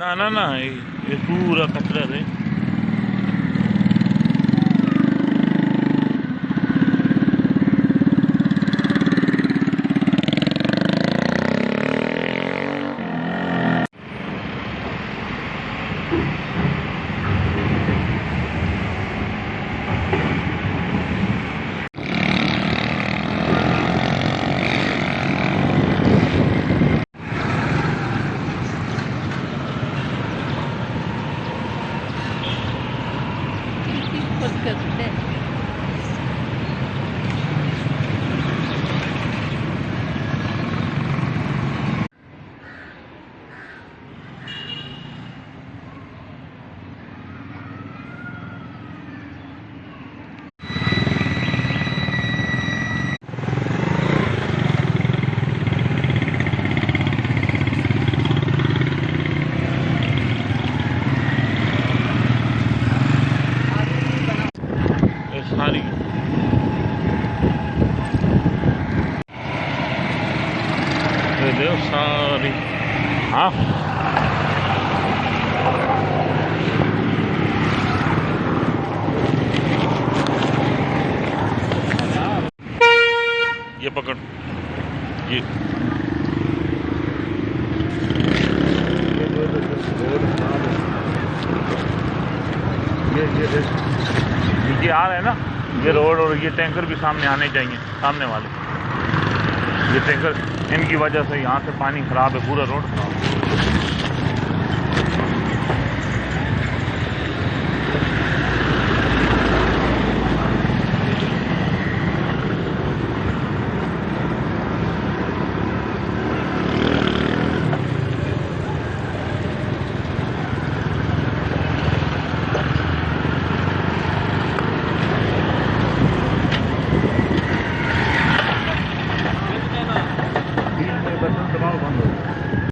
ना ना ना, ये पूरा कचरा है। सारी सारी हाँ ये पकड़ ये आ रहे हैं ना, ये रोड और ये टैंकर भी सामने आने चाहिए, सामने वाले ये टैंकर, इनकी वजह से यहाँ से पानी खराब है, पूरा रोड खराब है।